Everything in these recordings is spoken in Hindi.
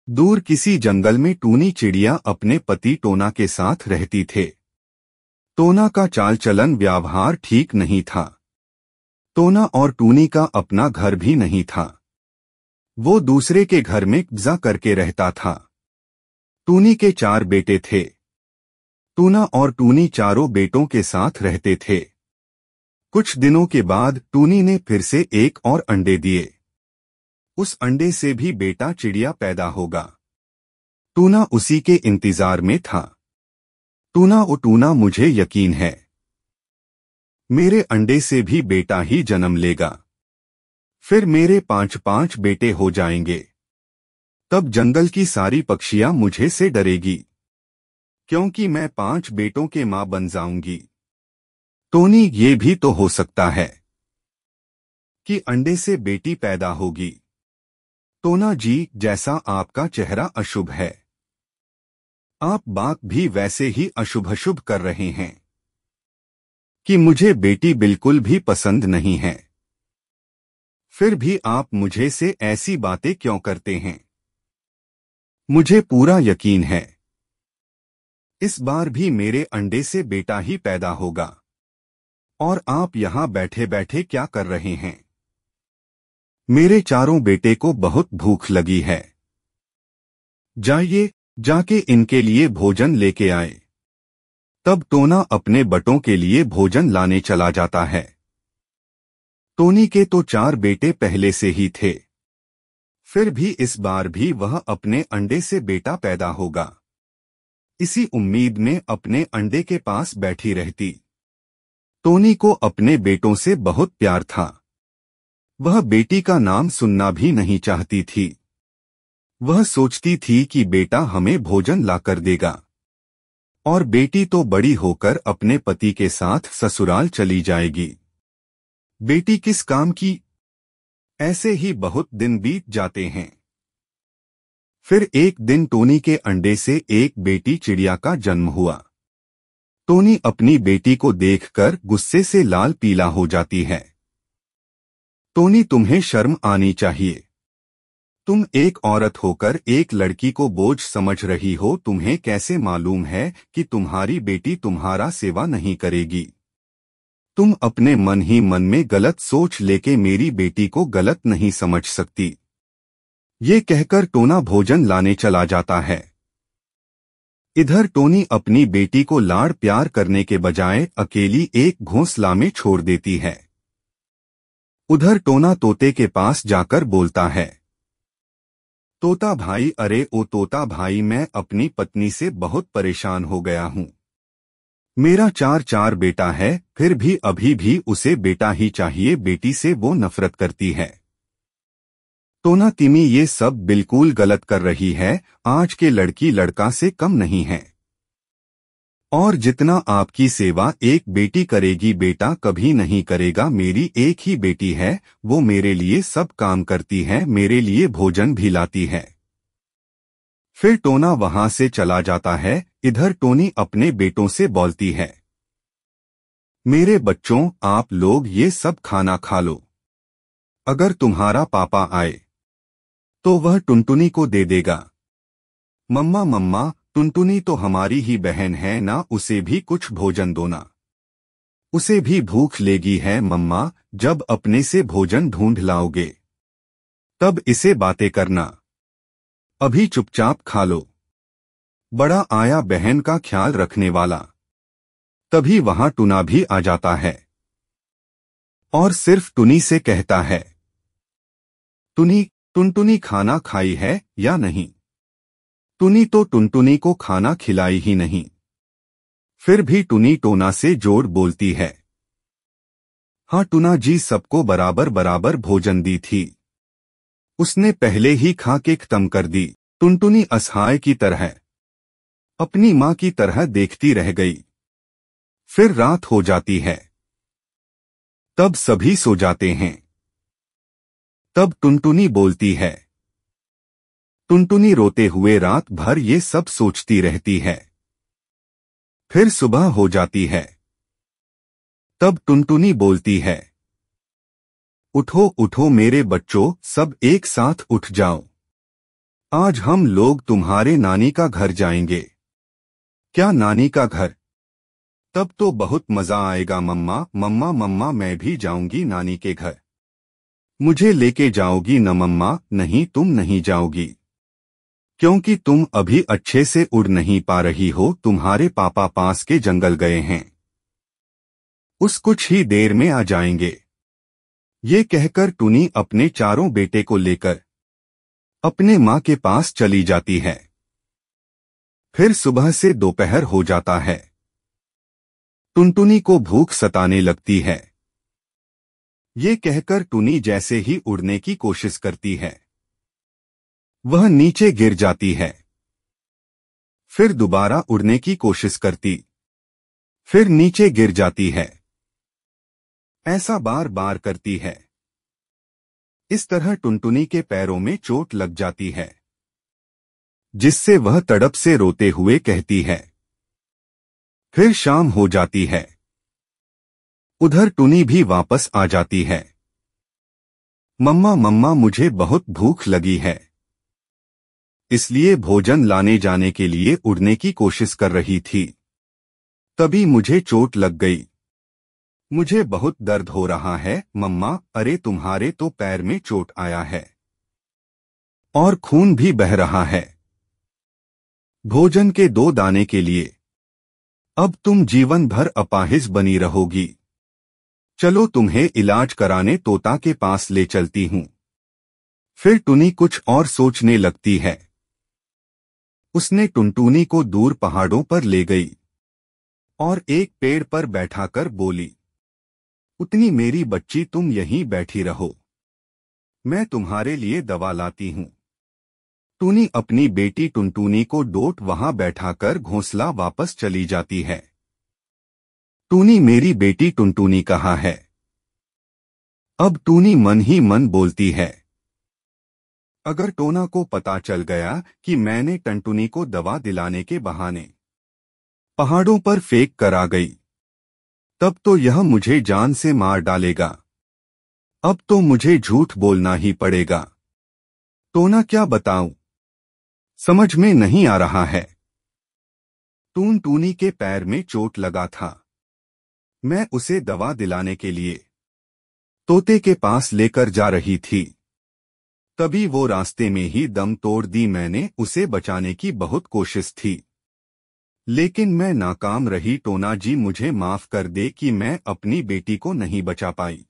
दूर किसी जंगल में टूनी चिड़िया अपने पति टोना के साथ रहती थे। टोना का चाल चलन व्यवहार ठीक नहीं था। टोना और टूनी का अपना घर भी नहीं था। वो दूसरे के घर में कब्जा करके रहता था। टूनी के 4 बेटे थे। टूना और टूनी चारों बेटों के साथ रहते थे। कुछ दिनों के बाद टूनी ने फिर से एक और अंडे दिए। उस अंडे से भी बेटा चिड़िया पैदा होगा। टूना उसी के इंतजार में था। टूना ओ टूना, मुझे यकीन है मेरे अंडे से भी बेटा ही जन्म लेगा। फिर मेरे 5 बेटे हो जाएंगे। तब जंगल की सारी पक्षियां मुझे से डरेगी, क्योंकि मैं 5 बेटों के मां बन जाऊंगी। टोनी, ये भी तो हो सकता है कि अंडे से बेटी पैदा होगी। टोना जी, जैसा आपका चेहरा अशुभ है, आप बात भी वैसे ही अशुभ कर रहे हैं कि मुझे बेटी बिल्कुल भी पसंद नहीं है। फिर भी आप मुझे से ऐसी बातें क्यों करते हैं? मुझे पूरा यकीन है इस बार भी मेरे अंडे से बेटा ही पैदा होगा। और आप यहां बैठे बैठे क्या कर रहे हैं? मेरे चारों बेटे को बहुत भूख लगी है। जाइए, जाके इनके लिए भोजन लेके आए। तब टोना अपने बटों के लिए भोजन लाने चला जाता है। टोनी के तो 4 बेटे पहले से ही थे। फिर भी इस बार भी वह अपने अंडे से बेटा पैदा होगा, इसी उम्मीद में अपने अंडे के पास बैठी रहती। टोनी को अपने बेटों से बहुत प्यार था। वह बेटी का नाम सुनना भी नहीं चाहती थी। वह सोचती थी कि बेटा हमें भोजन लाकर देगा और बेटी तो बड़ी होकर अपने पति के साथ ससुराल चली जाएगी। बेटी किस काम की? ऐसे ही बहुत दिन बीत जाते हैं। फिर एक दिन टोनी के अंडे से एक बेटी चिड़िया का जन्म हुआ। टोनी अपनी बेटी को देखकर गुस्से से लाल पीला हो जाती है। टोनी, तुम्हें शर्म आनी चाहिए। तुम एक औरत होकर एक लड़की को बोझ समझ रही हो। तुम्हें कैसे मालूम है कि तुम्हारी बेटी तुम्हारा सेवा नहीं करेगी? तुम अपने मन ही मन में गलत सोच लेके मेरी बेटी को गलत नहीं समझ सकती। ये कहकर टोना भोजन लाने चला जाता है। इधर टोनी अपनी बेटी को लाड़ प्यार करने के बजाय अकेली एक घोंसला में छोड़ देती है। उधर टोना तोते के पास जाकर बोलता है, तोता भाई, अरे ओ तोता भाई, मैं अपनी पत्नी से बहुत परेशान हो गया हूँ। मेरा 4 बेटा है, फिर भी अभी भी उसे बेटा ही चाहिए। बेटी से वो नफरत करती है। टोना तिमी, ये सब बिल्कुल गलत कर रही है। आज के लड़की लड़का से कम नहीं है। और जितना आपकी सेवा एक बेटी करेगी, बेटा कभी नहीं करेगा। मेरी एक ही बेटी है, वो मेरे लिए सब काम करती है, मेरे लिए भोजन भी लाती है। फिर टोना वहां से चला जाता है। इधर टोनी अपने बेटों से बोलती है, मेरे बच्चों, आप लोग ये सब खाना खा लो। अगर तुम्हारा पापा आए तो वह टुनटुनी को दे देगा। मम्मा मम्मा, टुनटुनी तो हमारी ही बहन है ना, उसे भी कुछ भोजन दो ना। उसे भी भूख लेगी है मम्मा। जब अपने से भोजन ढूंढ लाओगे तब इसे बातें करना। अभी चुपचाप खा लो। बड़ा आया बहन का ख्याल रखने वाला। तभी वहां टुना भी आ जाता है और सिर्फ टुनी से कहता है, टुनी, टुनटुनी खाना खाई है या नहीं? टुनी तो टुनटुनी को खाना खिलाई ही नहीं। फिर भी टुनी टोना से जोड़ बोलती है, हाँ टुना जी, सबको बराबर बराबर भोजन दी थी। उसने पहले ही खा के खत्म कर दी। टुनटुनी असहाय की तरह अपनी माँ की तरह देखती रह गई। फिर रात हो जाती है। तब सभी सो जाते हैं। तब टुनटुनी बोलती है। टुनटुनी रोते हुए रात भर ये सब सोचती रहती है। फिर सुबह हो जाती है। तब टुनटुनी बोलती है, उठो उठो मेरे बच्चों, सब एक साथ उठ जाओ। आज हम लोग तुम्हारे नानी का घर जाएंगे। क्या नानी का घर? तब तो बहुत मजा आएगा मम्मा। मम्मा मम्मा मैं भी जाऊंगी नानी के घर। मुझे लेके जाओगी न मम्मा? नहीं तुम नहीं जाओगी, क्योंकि तुम अभी अच्छे से उड़ नहीं पा रही हो। तुम्हारे पापा पास के जंगल गए हैं, उस कुछ ही देर में आ जाएंगे। ये कहकर टुनी अपने चारों बेटे को लेकर अपने माँ के पास चली जाती है। फिर सुबह से दोपहर हो जाता है। टुनटुनी को भूख सताने लगती है। ये कहकर टुनी जैसे ही उड़ने की कोशिश करती है, वह नीचे गिर जाती है। फिर दोबारा उड़ने की कोशिश करती, फिर नीचे गिर जाती है। ऐसा बार बार करती है। इस तरह टुनटुनी के पैरों में चोट लग जाती है, जिससे वह तड़प से रोते हुए कहती है। फिर शाम हो जाती है। उधर टुनी भी वापस आ जाती है। मम्मा मम्मा मुझे बहुत भूख लगी है, इसलिए भोजन लाने जाने के लिए उड़ने की कोशिश कर रही थी। तभी मुझे चोट लग गई। मुझे बहुत दर्द हो रहा है मम्मा। अरे तुम्हारे तो पैर में चोट आया है और खून भी बह रहा है। भोजन के 2 दाने के लिए अब तुम जीवन भर अपाहिज बनी रहोगी। चलो तुम्हें इलाज कराने तोता के पास ले चलती हूँ। फिर टुनी कुछ और सोचने लगती है। उसने टुनटुनी को दूर पहाड़ों पर ले गई और एक पेड़ पर बैठाकर बोली, उतनी मेरी बच्ची तुम यहीं बैठी रहो, मैं तुम्हारे लिए दवा लाती हूँ। टुनी अपनी बेटी टुनटुनी को डोट वहां बैठाकर घोंसला वापस चली जाती है। टुनी मेरी बेटी टुनटुनी कहाँ है? अब टुनी मन ही मन बोलती है, अगर टोना को पता चल गया कि मैंने टुनटुनी को दवा दिलाने के बहाने पहाड़ों पर फेंक कर आ गई, तब तो यह मुझे जान से मार डालेगा। अब तो मुझे झूठ बोलना ही पड़ेगा। टोना क्या बताऊं, समझ में नहीं आ रहा है। टुनटुनी के पैर में चोट लगा था। मैं उसे दवा दिलाने के लिए तोते के पास लेकर जा रही थी, तभी वो रास्ते में ही दम तोड़ दी। मैंने उसे बचाने की बहुत कोशिश थी, लेकिन मैं नाकाम रही। टोना जी मुझे माफ कर दे कि मैं अपनी बेटी को नहीं बचा पाई।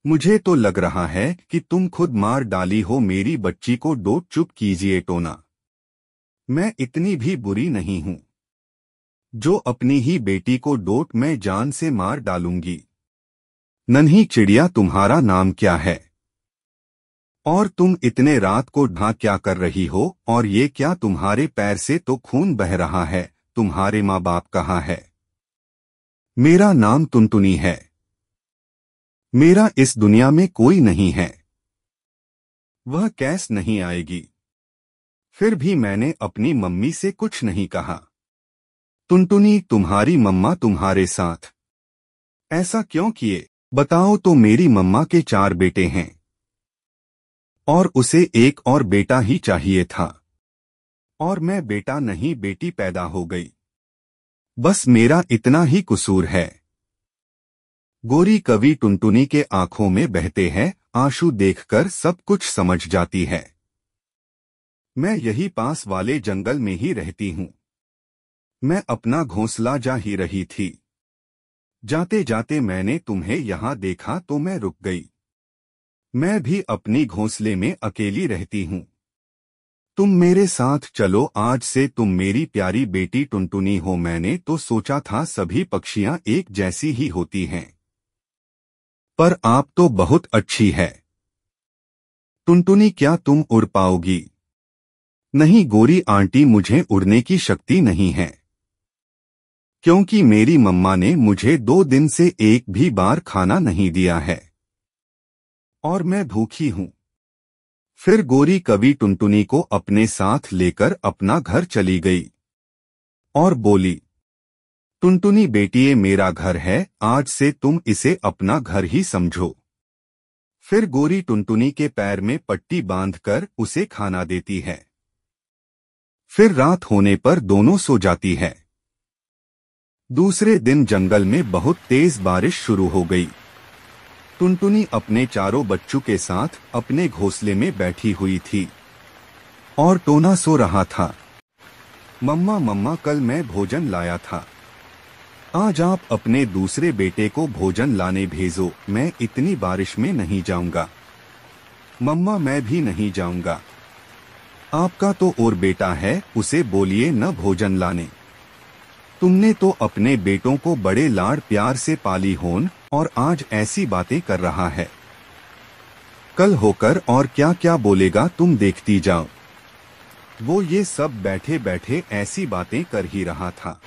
मुझे तो लग रहा है कि तुम खुद मार डाली हो मेरी बच्ची को। डोट चुप कीजिए टोना, मैं इतनी भी बुरी नहीं हूं जो अपनी ही बेटी को डोट मैं जान से मार डालूंगी। नन्ही चिड़िया तुम्हारा नाम क्या है? और तुम इतने रात को ढां क्या कर रही हो? और ये क्या तुम्हारे पैर से तो खून बह रहा है। तुम्हारे माँ बाप कहाँ है? मेरा नाम टुनटुनी है, मेरा इस दुनिया में कोई नहीं है। वह कैसे नहीं आएगी? फिर भी मैंने अपनी मम्मी से कुछ नहीं कहा। टुनटुनी तुम्हारी मम्मा तुम्हारे साथ ऐसा क्यों किए? बताओ तो। मेरी मम्मा के 4 बेटे हैं और उसे एक और बेटा ही चाहिए था, और मैं बेटा नहीं बेटी पैदा हो गई। बस मेरा इतना ही कसूर है। गोरी कवि टुनटुनी के आंखों में बहते हैं आंसू देखकर सब कुछ समझ जाती है। मैं यही पास वाले जंगल में ही रहती हूँ। मैं अपना घोंसला जा ही रही थी। जाते जाते मैंने तुम्हें यहाँ देखा तो मैं रुक गई। मैं भी अपनी घोंसले में अकेली रहती हूँ। तुम मेरे साथ चलो, आज से तुम मेरी प्यारी बेटी टुनटुनी हो। मैंने तो सोचा था सभी पक्षियां एक जैसी ही होती हैं, पर आप तो बहुत अच्छी है। टुनटुनी क्या तुम उड़ पाओगी? नहीं गोरी आंटी, मुझे उड़ने की शक्ति नहीं है, क्योंकि मेरी मम्मा ने मुझे 2 दिन से एक भी बार खाना नहीं दिया है और मैं भूखी हूँ। फिर गोरी कवि टुनटुनी को अपने साथ लेकर अपना घर चली गई और बोली, टुनटुनी बेटी ये मेरा घर है, आज से तुम इसे अपना घर ही समझो। फिर गोरी टुनटुनी के पैर में पट्टी बांधकर उसे खाना देती है। फिर रात होने पर दोनों सो जाती है। दूसरे दिन जंगल में बहुत तेज बारिश शुरू हो गई। टुनटुनी अपने चारों बच्चों के साथ अपने घोंसले में बैठी हुई थी और टोना सो रहा था। मम्मा मम्मा, कल मैं भोजन लाया था, आज आप अपने दूसरे बेटे को भोजन लाने भेजो, मैं इतनी बारिश में नहीं जाऊंगा। मम्मा, मैं भी नहीं जाऊंगा। आपका तो और बेटा है, उसे बोलिए न भोजन लाने। तुमने तो अपने बेटों को बड़े लाड़ प्यार से पाली होन और आज ऐसी बातें कर रहा है। कल होकर और क्या क्या बोलेगा तुम देखती जाओ। वो ये सब बैठे बैठे ऐसी बातें कर ही रहा था।